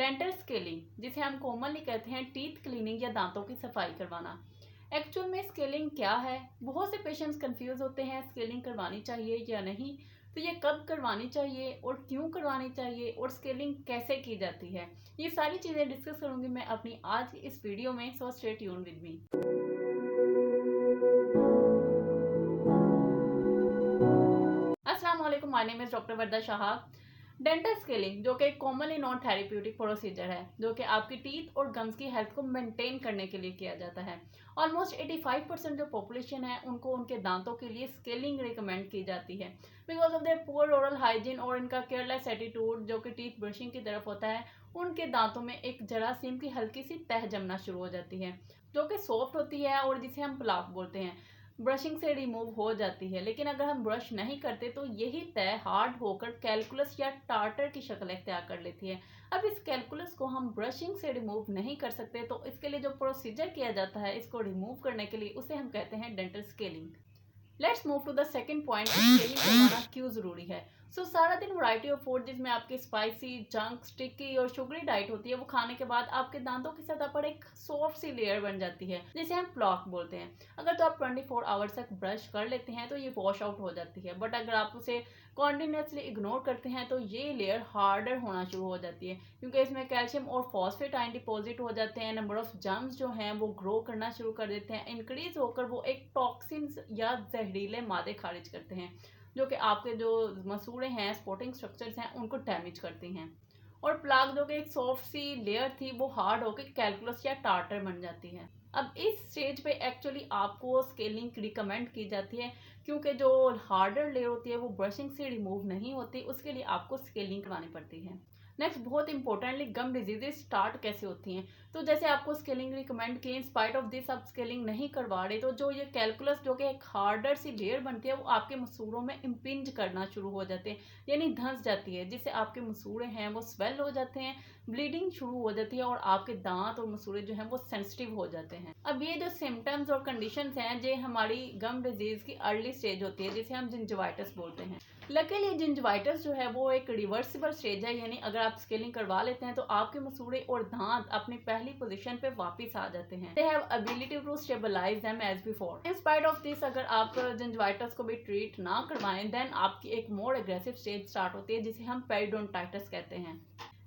Dental scaling, जिसे हम commonly कहते हैं टीथ क्लीनिंग या दांतों की सफाई करवाना। एक्चुअल में स्केलिंग क्या है? बहुत से पेशेंट्स कंफ्यूज होते हैं स्केलिंग करवानी चाहिए या नहीं, तो ये कब करवानी चाहिए और क्यों करवानी चाहिए और स्केलिंग कैसे की जाती है, ये सारी चीज़ें डिस्कस करूंगी मैं अपनी आज की इस वीडियो में। So stay tuned with me. अस्सलाम वालेकुम, my name is doctor Warda Shah. Dental scaling जो कि कॉमनली नॉन थेरेप्यूटिक प्रोसीजर है, जो कि आपकी टीथ और गम्स की हेल्थ को मेंटेन करने के लिए किया जाता है। ऑलमोस्ट 85% जो पॉपुलेशन है उनको उनके दांतों के लिए स्केलिंग रिकमेंड की जाती है because of their poor oral hygiene और इनका केयरलेस एटीट्यूड जो कि टीथ ब्रशिंग की तरफ होता है। उनके दांतों में एक जरासीम की हल्की सी तह जमना शुरू हो जाती है जो कि सॉफ्ट होती है और जिसे हम प्लाक बोलते हैं, ब्रशिंग से रिमूव हो जाती है। लेकिन अगर हम ब्रश नहीं करते तो यही तय हार्ड होकर कैलकुलस या टार्टर की शक्ल इख्तियार कर लेती है। अब इस कैलकुलस को हम ब्रशिंग से रिमूव नहीं कर सकते, तो इसके लिए जो प्रोसीजर किया जाता है इसको रिमूव करने के लिए उसे हम कहते हैं dental scaling. Let's move to the second point, scaling करवाना क्यों जरूरी है। सारा दिन वैरायटी ऑफ फूड जिसमें आपकी स्पाइसी, जंक, स्टिकी और शुगरी डाइट होती है, वो खाने के बाद आपके दांतों की सतह पर एक सॉफ्ट सी लेयर बन जाती है जिसे हम प्लॉक बोलते हैं। अगर तो आप 24 आवर्स तक ब्रश कर लेते हैं तो ये वॉश आउट हो जाती है, बट अगर आप उसे कॉन्टिन्यूसली इग्नोर करते हैं तो ये लेयर हार्डर होना शुरू हो जाती है क्योंकि इसमें कैल्शियम और फॉस्फेट आयन डिपॉजिट हो जाते हैं। नंबर ऑफ जर्म्स जो हैं वो ग्रो करना शुरू कर देते हैं, इंक्रीज होकर वो एक टॉक्सिन्स या जहरीले मादे खारिज करते हैं जो कि आपके जो मसूड़े हैं, स्पोर्टिंग स्ट्रक्चर्स हैं, उनको डैमेज करती हैं। और प्लाक जो कि एक सॉफ्ट सी लेयर थी वो हार्ड होकर कैलकुलस या टार्टर बन जाती है। अब इस स्टेज पे एक्चुअली आपको स्केलिंग रिकमेंड की जाती है क्योंकि जो हार्डर लेयर होती है वो ब्रशिंग से रिमूव नहीं होती, उसके लिए आपको स्केलिंग करवानी पड़ती है। नेक्स्ट, बहुत इंपॉर्टेंटली, गम डिजीजेज स्टार्ट कैसे होती हैं। तो जैसे आपको स्केलिंग रिकमेंड की, इन स्पाइट ऑफ दिस आप स्केलिंग नहीं करवा रहे, तो जो ये कैलकुलस जो कि एक हार्डर सी लेयर बनती है वो आपके मसूड़ों में इम्पिंज करना शुरू हो जाते हैं, यानी धंस जाती है, जिससे आपके मसूड़े हैं वो स्वेल हो जाते हैं, ब्लीडिंग शुरू हो जाती है और आपके दांत और मसूड़े जो हैं वो सेंसिटिव हो जाते हैं। अब ये जो सिम्टम्स और कंडीशंस हैं ये हमारी गम डिजीज की अर्ली स्टेज होती है जिसे हम जिंजवाइटिस बोलते हैं। लकीली जिंजवाइटिस जो है वो एक रिवर्सिबल स्टेज है, यानी अगर आप स्केलिंग करवा लेते हैं तो आपके मसूड़े और दांत अपनी पहली पोजीशन पे वापस आ जाते हैं। They have ability to stabilise them as before. In spite of this, अगर आप जिंजवाइटिस को भी ट्रीट ना करवाएं देन आपकी एक मोर एग्रेसिव स्टेज स्टार्ट होती है जिसे हम पेरिडोंटाइटिस कहते हैं।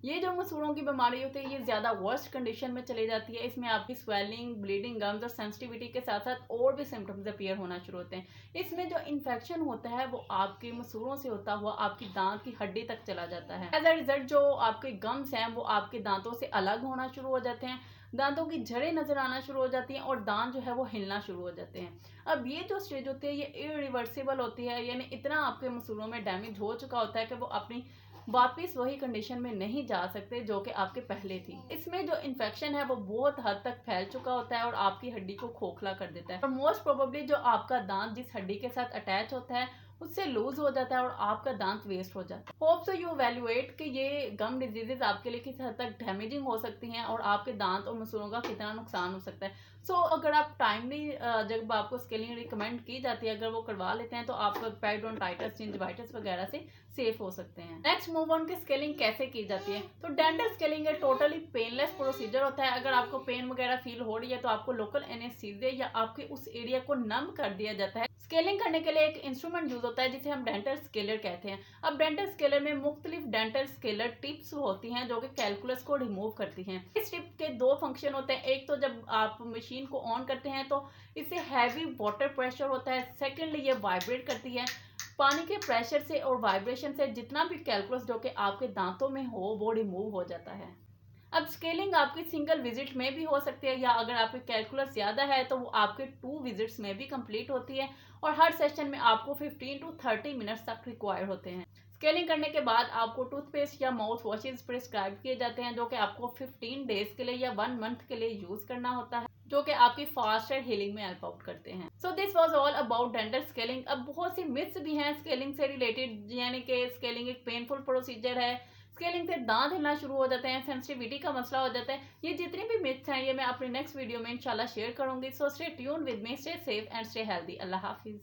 ये जो मसूड़ों की बीमारी होती है ये ज्यादा वर्स्ट कंडीशन में चली जाती है। इसमें आपकी स्वेलिंग, ब्लीडिंग, गम्स और सेंसिटिविटी के साथ साथ और भी सिम्टम्स अपीयर होना शुरू होते हैं। इसमें जो इन्फेक्शन होता है वो आपके मसूड़ों से होता हुआ आपकी दांत की हड्डी तक चला जाता है। एज अ रिजल्ट जो आपके गम्स हैं वो आपके दांतों से अलग होना शुरू हो जाते हैं, दांतों की जड़ें नजर आना शुरू हो जाती हैं और दांत जो है वो हिलना शुरू हो जाते हैं। अब ये जो स्टेज होती है ये इरिवर्सिबल होती है, यानी इतना आपके मसूड़ों में डैमेज हो चुका होता है कि वो अपनी वापिस वही कंडीशन में नहीं जा सकते जो कि आपके पहले थी। इसमें जो इन्फेक्शन है वो बहुत हद तक फैल चुका होता है और आपकी हड्डी को खोखला कर देता है और मोस्ट प्रोबेबली जो आपका दांत जिस हड्डी के साथ अटैच होता है उससे लूज हो जाता है और आपका दांत वेस्ट हो जाता है। होप सो यू इवैल्यूएट कि ये गम डिजीजेज आपके लिए किस हद तक डैमेजिंग हो सकती हैं और आपके दांत और मसूड़ों का कितना नुकसान हो सकता है। अगर आप टाइमली जब आपको स्केलिंग रिकमेंड की जाती है अगर वो करवा लेते हैं तो आप पेरिडोंटाइटिस, जिंजिवाइटिस वगैरह से सेफ हो सकते हैं। नेक्स्ट मूव ऑन की स्केलिंग कैसे की जाती है। तो डेंटल स्केलिंग एक टोटली पेनलेस प्रोसीजर होता है। अगर आपको पेन वगैरह फील हो रही है तो आपको लोकल एनेस्थीसिया या आपके उस एरिया को नम कर दिया जाता है। स्केलिंग करने के लिए एक इंस्ट्रूमेंट यूज होता है जिसे हम डेंटल स्केलर कहते हैं। अब डेंटल स्केलर में मुख्तलिफ डेंटल स्केलर टिप्स होती हैं जो कि कैलकुलस को रिमूव करती हैं। इस टिप के दो फंक्शन होते हैं, एक तो जब आप मशीन को ऑन करते हैं तो इससे हैवी वाटर प्रेशर होता है, सेकेंडली ये वाइब्रेट करती है। पानी के प्रेशर से और वाइब्रेशन से जितना भी कैलकुलस जो कि आपके दांतों में हो वो रिमूव हो जाता है। अब स्केलिंग आपकी सिंगल विजिट में भी हो सकती है या अगर आपकी कैलकुलस ज़्यादा है तो वो आपके 2 विजिट्स में भी कंप्लीट होती है और हर सेशन में आपको 15 to 30 मिनट्स तक रिक्वायर होते हैं। स्केलिंग करने के बाद आपको टूथपेस्ट या माउथ वॉशेज प्रिस्क्राइब किए जाते हैं जो कि आपको 15 डेज के लिए या 1 मंथ के लिए यूज करना होता है, जो कि आपकी फास्टर हीलिंग में हेल्प आउट करते हैं। So this was all about dental scaling. अब बहुत सी मिथ्स भी हैं स्केलिंग से रिलेटेड, यानी कि स्केलिंग एक पेनफुल प्रोसीजर है, स्केलिंग से दांत हिलना शुरू हो जाते हैं, सेंसिटिविटी का मसला हो जाता है। ये जितने भी मिथ्स हैं ये मैं अपनी नेक्स्ट वीडियो में इंशाल्लाह शेयर करूंगी। So stay tune with me, stay safe and stay healthy. Allah Hafiz.